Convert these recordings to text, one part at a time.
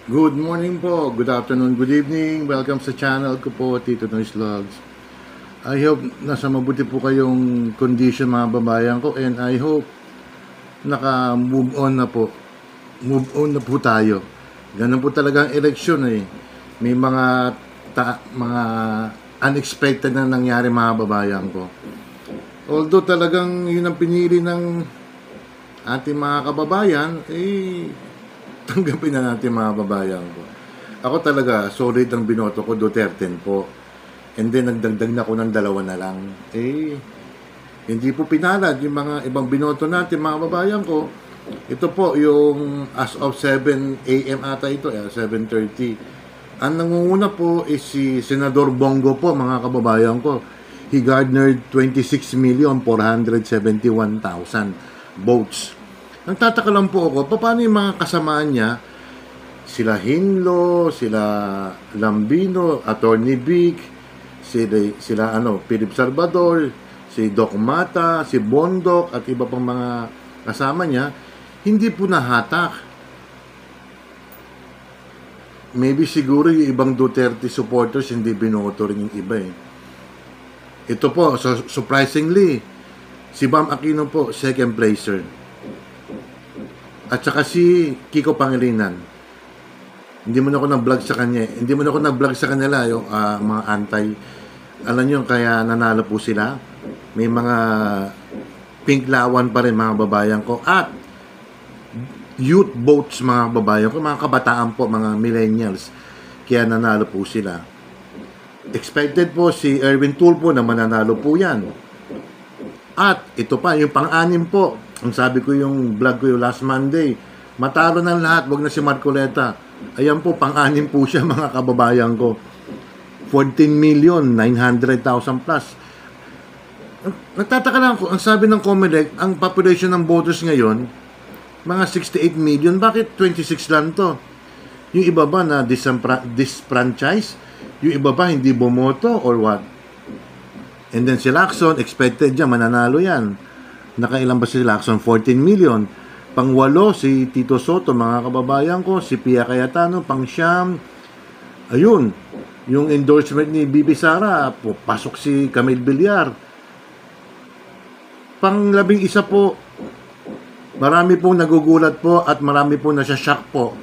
Good morning po, good afternoon, good evening. Welcome sa channel ko po, Tito Noise Vlogs. I hope nasa mabuti po kayong condition mga babayan ko, and I hope naka-move on na po. Move on na po tayo. Ganun po talaga ang eleksyon eh. May mga unexpected na nangyari mga babayan ko. Although talagang yun ang pinili ng ating mga kababayan, tanggapin na natin mga babayan ko. Ako talaga, solid ang binoto ko, Duterte po. And then, nagdagdag na ako ng 2 na lang. Hindi po pinalad yung mga ibang binoto natin, mga babayan ko. Ito po, yung as of 7 a.m. ata ito, 7:30. Ang nangunguna po is si Senador Bongo po, mga kababayan ko. He garnered 26,471,000 votes. Nagtataka lang po ako, paano yung mga kasamaan niya, sila Hinlo, sila Lambino, Attorney Vic, sila Philip Salvador, si Doc Mata, si Bondok, at iba pang mga kasama niya, hindi po nahatak. Maybe siguro yung ibang Duterte supporters hindi binoto rin yung iba eh. Ito po, so surprisingly, si Bam Aquino po, second placer. At saka si Kiko Pangilinan. Hindi mo na ako nag-vlog sa kanya. Hindi mo na ako nag-vlog sa kanila yung mga anti. Alam nyo, kaya nanalo po sila. May mga pink lawan pa rin mga babayan ko. At youth votes mga babayan ko. Mga kabataan po, mga millennials. Kaya nanalo po sila. Expected po si Erwin Tulfo na mananalo po yan. At ito pa, yung pang-anim po. Ang sabi ko yung vlog ko yung last Monday, matalo ng lahat, wag na si Marcoleta. Ayan po, pang-anim po siya mga kababayan ko. 14,900,000 plus. Nagtataka lang ako, ang sabi ng Comelec, ang population ng voters ngayon, mga 68 million, bakit 26 lang to? Yung iba ba na disfranchise? Yung iba ba hindi bumoto or what? And then si Lacson, expected dyan, mananalo yan. Nakailan ba si Lacson? 14 million. Pang-8, si Tito Soto, mga kababayan ko. Si Pia Cayetano, pang-9. Ayun, yung endorsement ni Bibi Sara, pasok si Camille Villar. Pang-11 po, marami pong nagugulat po at marami pong nasya-shock po.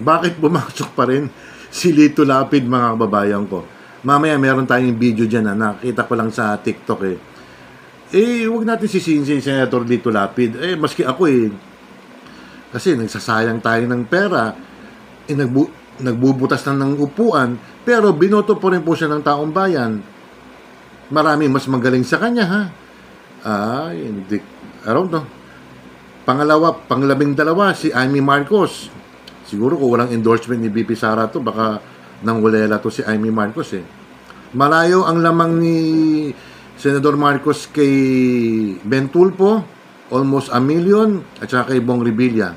Bakit bumasok pa rin si Lito Lapid, mga kababayan ko? Mamaya meron tayong video dyan na nakita ko lang sa TikTok eh. Huwag natin sisihin si Senator Lito Lapid. Maski ako kasi nagsasayang tayo ng pera. Nagbubutas na ng upuan. Pero binoto po rin po siya ng taong bayan. Marami mas magaling sa kanya, ha? Hindi. I don't know. Pang-12, si Amy Marcos. Siguro kung walang endorsement ni BP Sara to, baka nangwalela to si Amy Marcos eh. Malayo ang lamang ni Senador Marcos kay Ben Tulfo, almost 1 million, at saka kay Bong Revilla.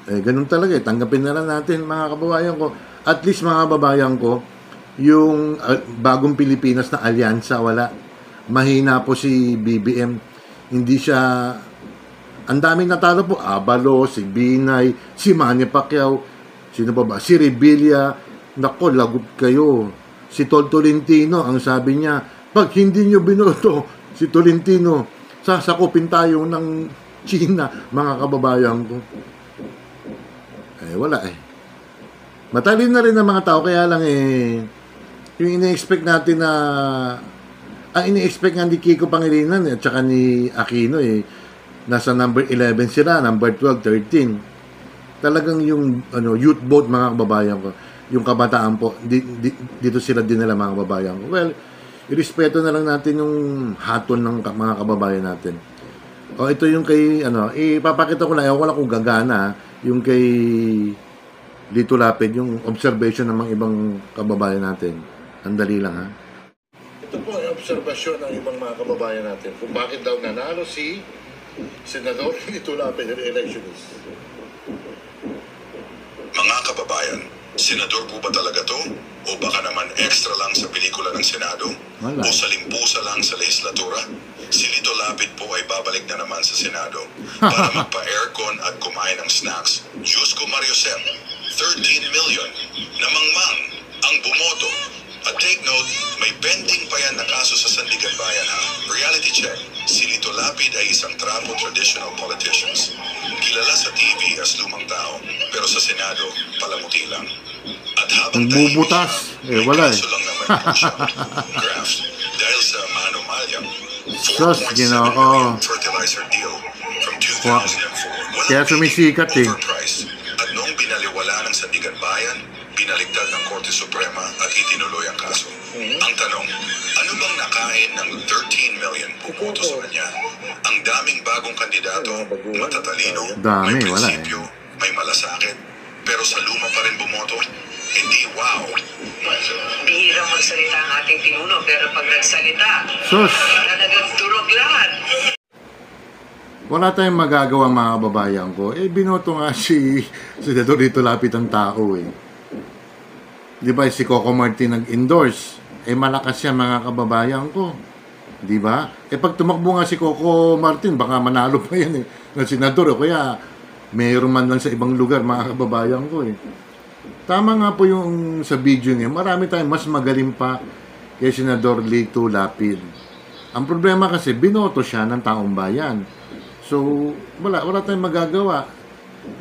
Ganun talaga eh. Tanggapin na lang natin mga kababayan ko. At least mga kababayan ko, yung bagong Pilipinas na alyansa, wala. Mahina po si BBM. Hindi siya, ang daming natalo po. Abalo, si Binay, si Manny Pacquiao, sino ba? Si Revilla. Nako, lagot kayo. Si Tolentino, ang sabi niya, pag hindi nyo binoto si Tolentino, sasakupin tayo ng China, mga kababayan ko. Wala eh. Matalin na rin ang mga tao, kaya lang yung ini-expect natin na, ang ini-expect nga ni Kiko Pangilinan at saka ni Aquino nasa number 11 sila, number 12, 13. Talagang yung youth vote, mga kababayan ko, yung kabataan po, dito sila dinala mga kababayan ko. Well, irespeto na lang natin yung hatol ng mga kababayan natin. Ito yung kay, ipapakita ko lang, wala kong gagana, yung kay Lito Lapid, yung observation ng mga ibang kababayan natin. Andali lang, ha? Ito po ay obserbasyon ng ibang mga kababayan natin kung bakit daw nanalo si Senador Lito Lapid ng electionist. Mga kababayan, senador po ba talaga to? O baka naman extra lang sa pelikula ng Senado? Wala. O salimpusa lang sa legislatura? Si Lito Lapid po ay babalik na naman sa Senado para magpa-aircon at kumain ng snacks. Diyos ko, Mario Sem, 13 million na mangmang ang bumoto. At take note, may pending pa yan na kaso sa Sandigan Bayan ha. Reality check, si Lito Lapid ay isang trapo traditional politicians. Kilala sa TV as lumang tao, pero sa Senado, palamuti lang. At habang bubutas, may wala kaso lang naman po siya, graft, dahil sa manomalyang Sus, 4.7 Ginoo. million fertilizer deal from 2004. Walang Kaya sumisikat eh. overpriced. At noong binaliwala ng Sandigan Bayan, binaligtad ng Korte Suprema at itinuloy ang kaso. Ang tanong, ano bang nakain ng 13 million bumoto sa kanya? Ang daming bagong kandidato, matatalino, Dami, may wala prinsipyo, may malasakit, pero sa luma pa rin bumoto. Hindi wow. Bihirang magsalita ang ating pinuno, pero pag nagsalita, Sus, talagang turog lahat. wala tayong magagawa mga kababayan ko. Binoto nga si Senador Lito Lapid ang tao eh. Di ba si Coco Martin nag-endorse? Malakas siya mga kababayan ko. Di ba? Pag tumakbo nga si Coco Martin, baka manalo pa yan eh. Na senador o kaya mayroon man lang sa ibang lugar mga kababayan ko eh. Tama nga po yung sa video niya, marami tayong mas magaling pa kay Senador Lito Lapid. Ang problema kasi, binoto siya ng taong bayan. So, wala tayong magagawa.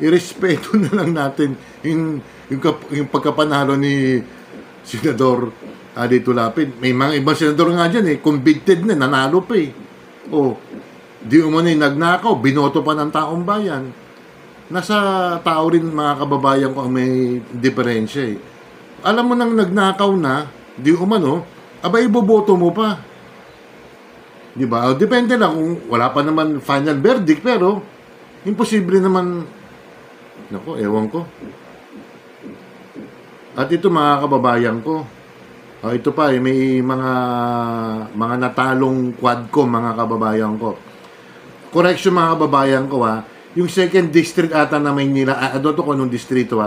Irespeto na lang natin yung pagkapanalo ni Senador Lito Lapid. May mga ibang senador nga dyan convicted na, nanalo pa eh. O, di umano nagnakaw, binoto pa ng taong bayan. Nasa tao rin mga kababayan ko ang may diferensya eh. Alam mo nang nagnakaw na, di umano, iboboto mo pa. Di ba? Depende lang kung wala pa naman final verdict, pero imposible naman. Nako, ewan ko. At ito mga kababayan ko, ito pa may mga natalong quadcom mga kababayan ko. Correction mga kababayan ko yung second district ata na Maynila, adoto ko nung distrito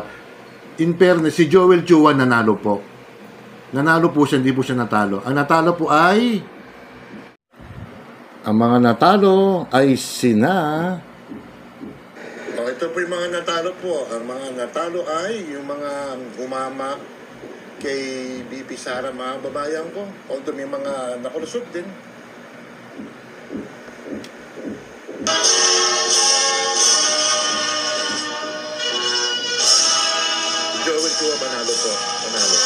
in fairness, si Joel Chua nanalo po. Nanalo po siya, hindi po siya natalo. Ang natalo po ay ang mga natalo ay sina ito po yung mga natalo po. Ang mga natalo ay yung mga umama kay BP Sara mga babayan ko. Although may mga nakulusot din. Joel Chua manalo po. Manalo.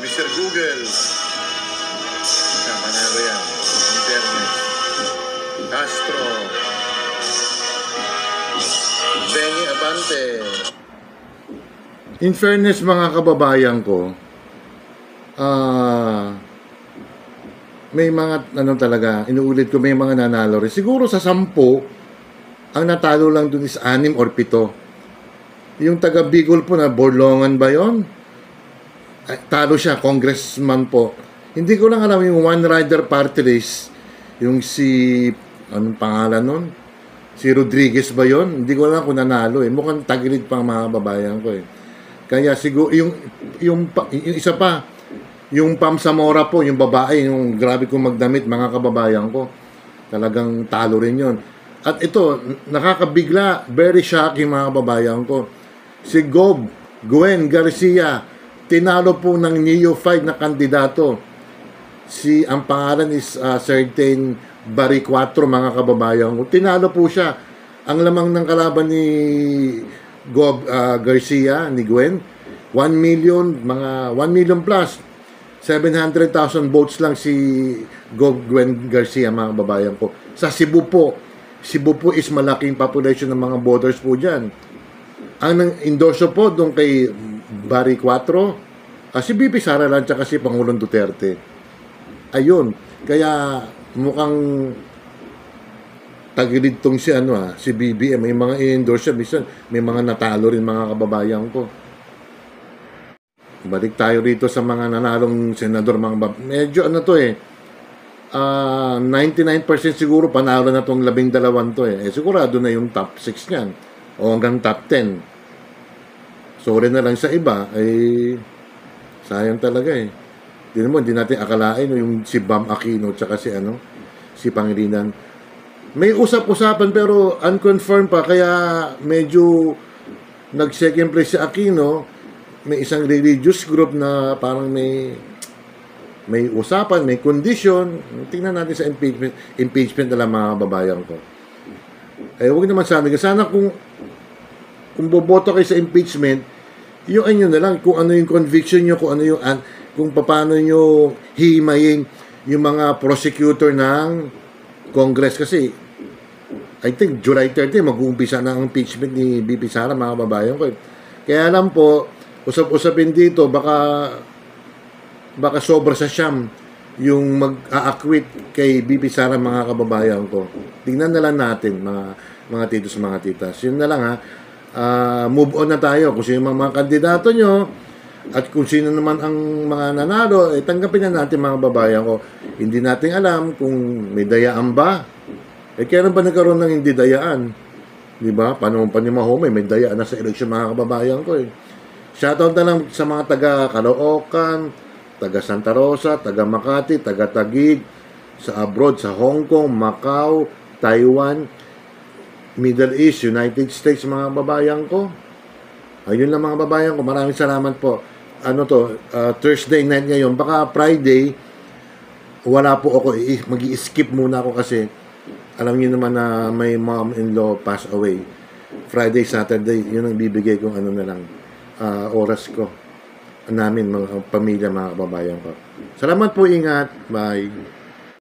Mr. Google. Manalo yan. Internet. Castro. Benny Abante. In fairness mga kababayan ko, may mga talaga, inuulit ko, may mga nanalo rin. Siguro sa 10, ang natalo lang dun is 6 or 7. Yung taga Bicol po na Borlongan ba yun? Talo siya, congressman po. Hindi ko lang alam yung one rider party list, yung si, anong pangalan nun? Si Rodriguez ba yun? Hindi ko alam kung nanalo Mukhang tagilid pang mga babayan ko Kaya siguro, yung isa pa, yung Pam Zamora po, yung babae, yung grabe kong magdamit, mga kababayan ko. Talagang talo rin yun. At ito, nakakabigla, very shocking mga kababayan ko. Si Gwen Garcia, tinalo po ng neophyte na kandidato. Ang pangalan is certain Barry 4, mga kababayan ko. Tinalo po siya. Ang lamang ng kalaban ni Garcia, ni Gwen, 1 million, mga 1 million plus. 700,000 votes lang si Gwen Garcia, mga kababayan ko. Sa Cebu po is malaking population ng mga voters po dyan. Ang endorso po doon kay Barry 4, si BP Sara lang, tsaka si Pangulong Duterte. Ayun. Kaya mukhang tagilid tong si BBM. May mga i-endorse siya. May mga natalo rin mga kababayan ko. Balik tayo rito sa mga nanalong senador. Medyo 99% siguro panalo na tong 12 to sigurado na yung top 6 niyan. O hanggang top 10. Sorry na lang sa iba. Sayang talaga Hindi natin akalain yung si Bam Aquino tsaka si Pangilinan. May usap-usapan pero unconfirmed pa, kaya medyo nag-second place si Aquino. May isang religious group na parang may usapan, may condition. Tingnan natin sa impeachment na lang, mga babayan ko. Huwag naman sana kung boboto kayo sa impeachment, yung na lang, kung ano yung conviction nyo, kung paano nyo himayin yung mga prosecutor ng Congress. Kasi I think July 30 mag-uumpisa na ang impeachment ni BP Sara, mga babayan ko. Kaya lang po, usap-usapin dito, baka sobra sa siyam yung mag-a-acquit kay BP Sara, mga kababayan ko. Tingnan na lang natin, mga titos, mga titas. Yun na lang, ha. Move on na tayo. Kung sino mga kandidato nyo at kung sino naman ang mga nanalo, tanggapin na natin, mga babayan ko. Hindi natin alam kung may dayaan ba. Kailan ba nagkaroon ng hindi dayaan? Diba? Panahon pa ni Mahomay, may dayaan na sa eleksyon, mga kababayan ko. Shoutout na lang sa mga taga Caloocan, taga Santa Rosa, taga Makati, taga Taguig, sa abroad, sa Hong Kong, Macau, Taiwan, Middle East, United States, mga babayan ko. Ayun lang, mga babayan ko. Maraming salamat po. Thursday night ngayon. Baka Friday, wala po ako. Mag-i-skip muna ako kasi alam niyo naman na may mom-in-law pass away. Friday, Saturday, yun ang bibigay kong oras ko. Namin, mga pamilya, mga kababayan ko. Salamat po, ingat. Bye.